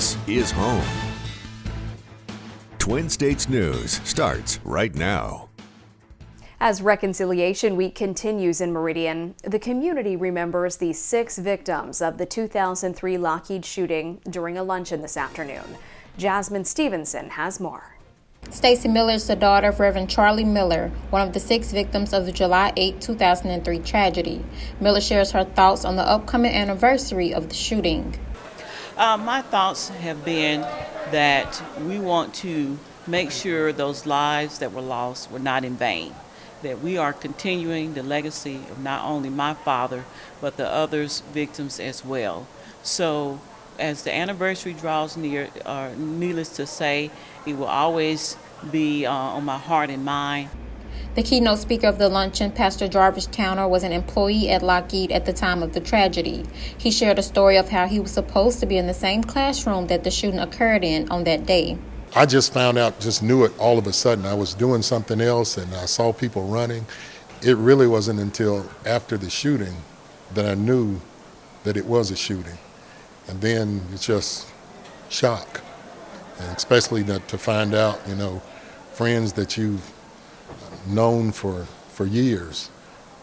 This is home. Twin States News starts right now. As Reconciliation Week continues in Meridian, the community remembers the 6 victims of the 2003 Lockheed shooting during a luncheon this afternoon. Jasmine Stevenson has more. Stacy Miller is the daughter of Reverend Charlie Miller, one of the 6 victims of the July 8, 2003 tragedy. Miller shares her thoughts on the upcoming anniversary of the shooting. My thoughts have been that we want to make sure those lives that were lost were not in vain, that we are continuing the legacy of not only my father, but the others victims as well. So as the anniversary draws near, needless to say, it will always be on my heart and mind. The keynote speaker of the luncheon, Pastor Jarvis Towner, was an employee at Lockheed at the time of the tragedy. He shared a story of how he was supposed to be in the same classroom that the shooting occurred in on that day. I just found out, just knew it all of a sudden. I was doing something else and I saw people running. It really wasn't until after the shooting that I knew that it was a shooting. And then it's just shock. And especially to find out, friends that you've known for years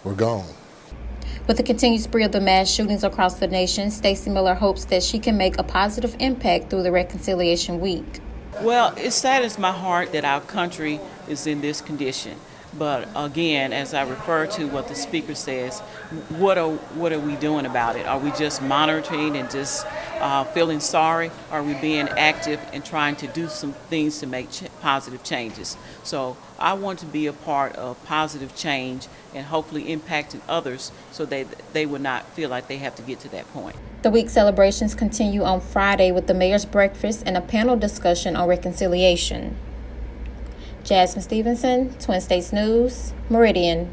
were gone. With the continued spree of the mass shootings across the nation, Stacy Miller hopes that she can make a positive impact through the Reconciliation Week. Well, it saddens my heart that our country is in this condition. But again, as I refer to what the speaker says, what are we doing about it? Are we just monitoring and just feeling sorry? Are we being active and trying to do some things to make positive changes? So I want to be a part of positive change and hopefully impacting others so they would not feel like they have to get to that point. The week celebrations continue on Friday with the mayor's breakfast and a panel discussion on reconciliation. Jasmine Stevenson, Twin States News, Meridian.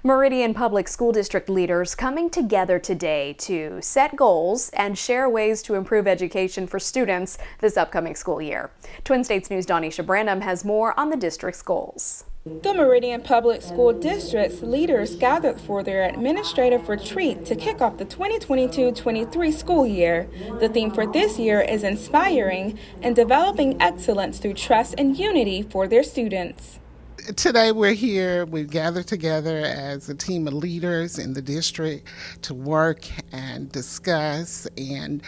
Meridian Public School District leaders coming together today to set goals and share ways to improve education for students this upcoming school year. Twin States News' Donisha Branham has more on the district's goals. The Meridian Public School District's leaders gathered for their administrative retreat to kick off the 2022-23 school year. The theme for this year is inspiring and developing excellence through trust and unity for their students. Today we've gathered together as a team of leaders in the district to work and discuss and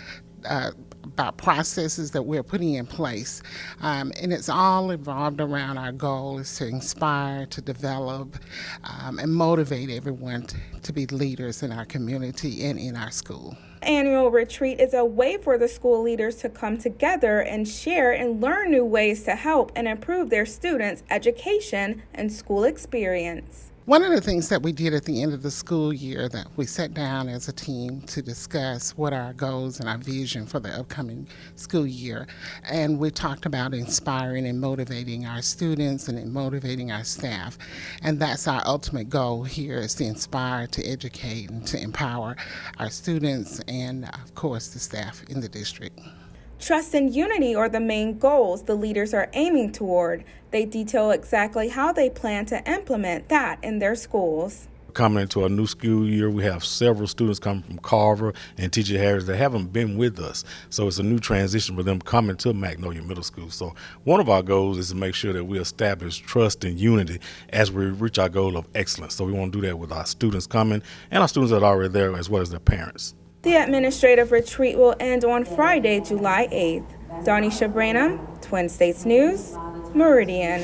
about processes that we're putting in place. And it's all involved around our goal is to inspire, to develop, and motivate everyone to be leaders in our community and in our school. Annual retreat is a way for the school leaders to come together and share and learn new ways to help and improve their students' education and school experience. One of the things that we did at the end of the school year that we sat down as a team to discuss what our goals and our vision for the upcoming school year. And we talked about inspiring and motivating our students and motivating our staff. And that's our ultimate goal here, is to inspire, to educate, and to empower our students and, of course, the staff in the district. Trust and unity are the main goals the leaders are aiming toward. They detail exactly how they plan to implement that in their schools. Coming into a new school year, we have several students coming from Carver and T.J. Harris that haven't been with us. So it's a new transition for them coming to Magnolia Middle School. So one of our goals is to make sure that we establish trust and unity as we reach our goal of excellence. So we want to do that with our students coming and our students that are already there, as well as their parents. The administrative retreat will end on Friday, July 8th. Donisha Branham, Twin States News, Meridian.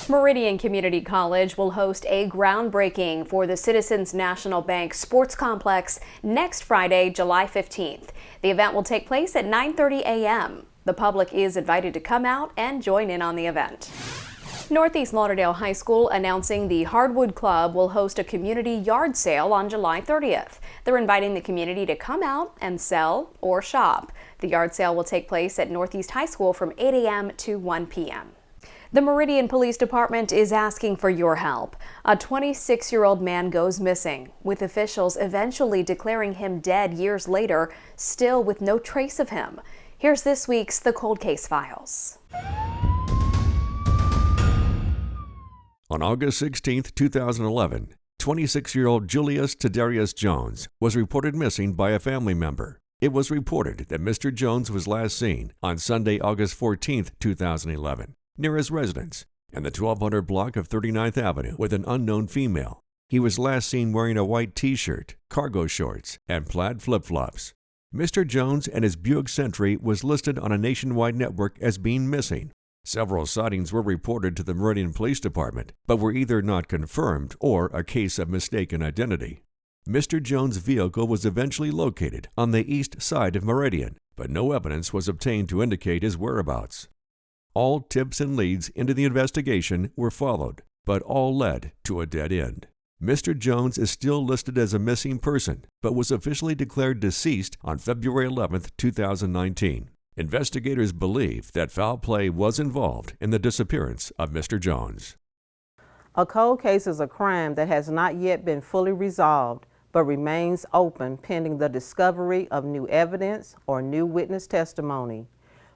Meridian Community College will host a groundbreaking for the Citizens National Bank Sports Complex next Friday, July 15th. The event will take place at 9:30 a.m. The public is invited to come out and join in on the event. Northeast Lauderdale High School announcing the Hardwood Club will host a community yard sale on July 30th. They're inviting the community to come out and sell or shop. The yard sale will take place at Northeast High School from 8 a.m. to 1 p.m. The Meridian Police Department is asking for your help. A 26-year-old man goes missing, with officials eventually declaring him dead years later, still with no trace of him. Here's this week's The Cold Case Files. On August 16, 2011, 26-year-old Julius Tadarius Jones was reported missing by a family member. It was reported that Mr. Jones was last seen on Sunday, August 14, 2011, near his residence in the 1200 block of 39th Avenue with an unknown female. He was last seen wearing a white t-shirt, cargo shorts, and plaid flip-flops. Mr. Jones and his Buick Century was listed on a nationwide network as being missing. Several sightings were reported to the Meridian Police Department, but were either not confirmed or a case of mistaken identity. Mr. Jones' vehicle was eventually located on the east side of Meridian, but no evidence was obtained to indicate his whereabouts. All tips and leads into the investigation were followed, but all led to a dead end. Mr. Jones is still listed as a missing person, but was officially declared deceased on February 11, 2019. Investigators believe that foul play was involved in the disappearance of Mr. Jones. A cold case is a crime that has not yet been fully resolved, but remains open pending the discovery of new evidence or new witness testimony.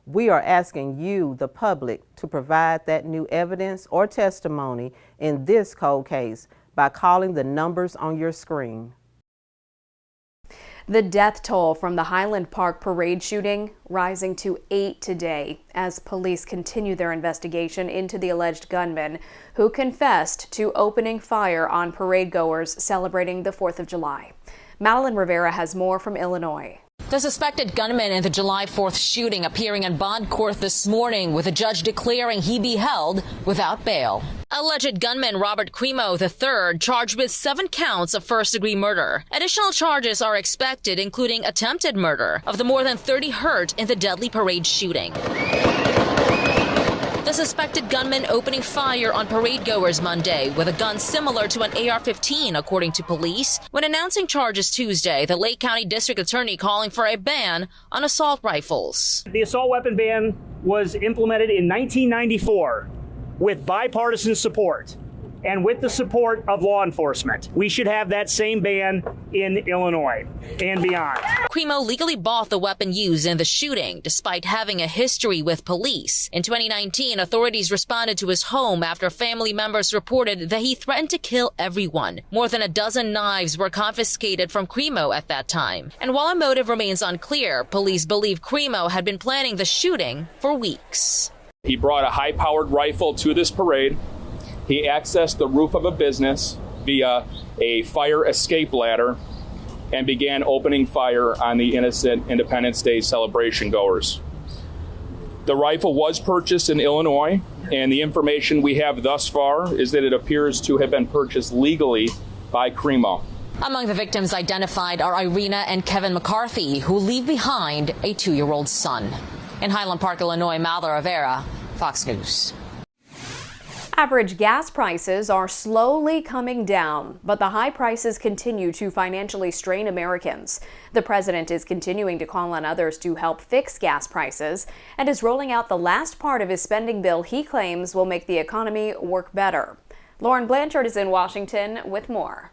We are asking you, the public, to provide that new evidence or testimony in this cold case by calling the numbers on your screen. The death toll from the Highland Park parade shooting rising to 8 today as police continue their investigation into the alleged gunman who confessed to opening fire on parade goers celebrating the 4th of July. Madeline Rivera has more from Illinois. The suspected gunman in the July 4th shooting appearing in bond court this morning with a judge declaring he be held without bail. Alleged gunman Robert Crimo III charged with 7 counts of first-degree murder. Additional charges are expected, including attempted murder of the more than 30 hurt in the deadly parade shooting. The suspected gunman opening fire on parade goers Monday with a gun similar to an AR-15, according to police, when announcing charges Tuesday, the Lake County District Attorney calling for a ban on assault rifles. The assault weapon ban was implemented in 1994 with bipartisan support and with the support of law enforcement. We should have that same ban in Illinois and beyond. Crimo legally bought the weapon used in the shooting, despite having a history with police. In 2019, authorities responded to his home after family members reported that he threatened to kill everyone. More than a dozen knives were confiscated from Crimo at that time. And while a motive remains unclear, police believe Crimo had been planning the shooting for weeks. He brought a high-powered rifle to this parade. He accessed the roof of a business via a fire escape ladder and began opening fire on the innocent Independence Day celebration goers. The rifle was purchased in Illinois, and the information we have thus far is that it appears to have been purchased legally by Crimo. Among the victims identified are Irina and Kevin McCarthy, who leave behind a 2-year-old son. In Highland Park, Illinois, Madeline Rivera, Fox News. Average gas prices are slowly coming down, but the high prices continue to financially strain Americans. The president is continuing to call on others to help fix gas prices and is rolling out the last part of his spending bill he claims will make the economy work better. Lauren Blanchard is in Washington with more.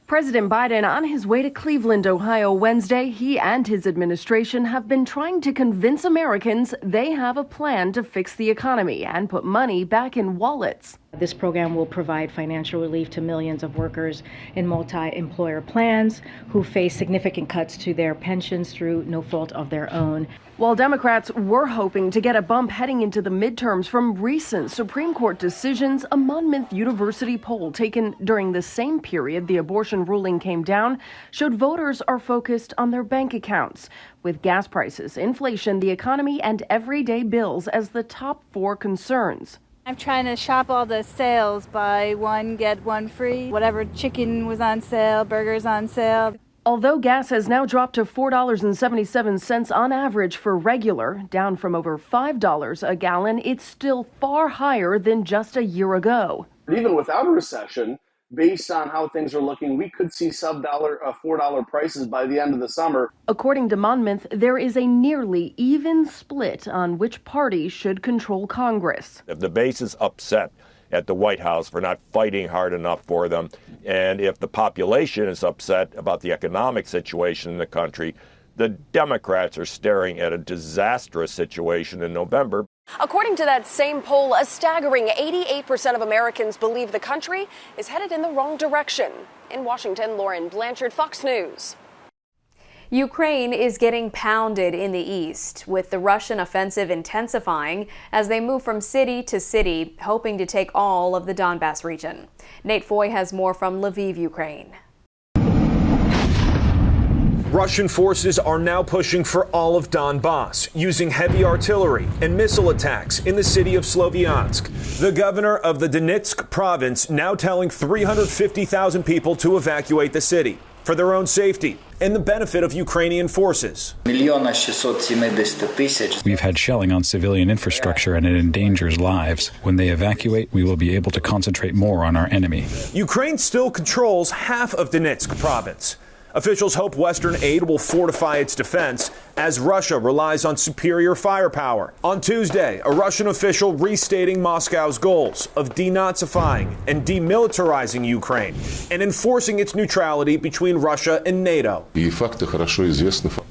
President Biden on his way to Cleveland, Ohio Wednesday, he and his administration have been trying to convince Americans they have a plan to fix the economy and put money back in wallets. This program will provide financial relief to millions of workers in multi-employer plans who face significant cuts to their pensions through no fault of their own. While Democrats were hoping to get a bump heading into the midterms from recent Supreme Court decisions, a Monmouth University poll taken during the same period the abortion ruling came down showed voters are focused on their bank accounts, with gas prices, inflation, the economy, and everyday bills as the top 4 concerns. I'm trying to shop all the sales, buy one, get one free. Whatever chicken was on sale, burgers on sale. Although gas has now dropped to $4.77 on average for regular, down from over $5 a gallon, it's still far higher than just a year ago. Even without a recession, based on how things are looking, we could see sub-$4 prices by the end of the summer. According to Monmouth, there is a nearly even split on which party should control Congress. If the base is upset at the White House for not fighting hard enough for them, and if the population is upset about the economic situation in the country, the Democrats are staring at a disastrous situation in November. According to that same poll, a staggering 88% of Americans believe the country is headed in the wrong direction. In Washington, Lauren Blanchard, Fox News. Ukraine is getting pounded in the east, with the Russian offensive intensifying as they move from city to city, hoping to take all of the Donbass region. Nate Foy has more from Lviv, Ukraine. Russian forces are now pushing for all of Donbass, using heavy artillery and missile attacks in the city of Sloviansk. The governor of the Donetsk province now telling 350,000 people to evacuate the city for their own safety and the benefit of Ukrainian forces. We've had shelling on civilian infrastructure and it endangers lives. When they evacuate, we will be able to concentrate more on our enemy. Ukraine still controls half of Donetsk province. Officials hope Western aid will fortify its defense as Russia relies on superior firepower. On Tuesday, a Russian official restating Moscow's goals of denazifying and demilitarizing Ukraine and enforcing its neutrality between Russia and NATO. The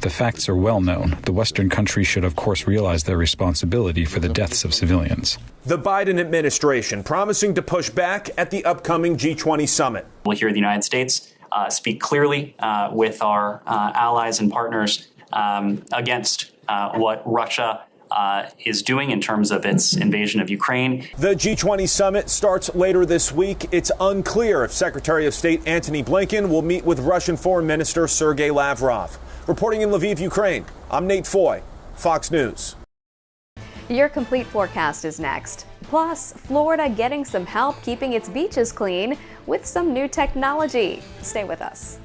facts are well known. The Western countries should, of course, realize their responsibility for the deaths of civilians. The Biden administration promising to push back at the upcoming G20 summit. We'll hear the United States speak clearly with our allies and partners against what Russia is doing in terms of its invasion of Ukraine. The G20 summit starts later this week. It's unclear if Secretary of State Antony Blinken will meet with Russian Foreign Minister Sergei Lavrov. Reporting in Lviv, Ukraine, I'm Nate Foy, Fox News. Your complete forecast is next. Plus, Florida getting some help keeping its beaches clean with some new technology. Stay with us.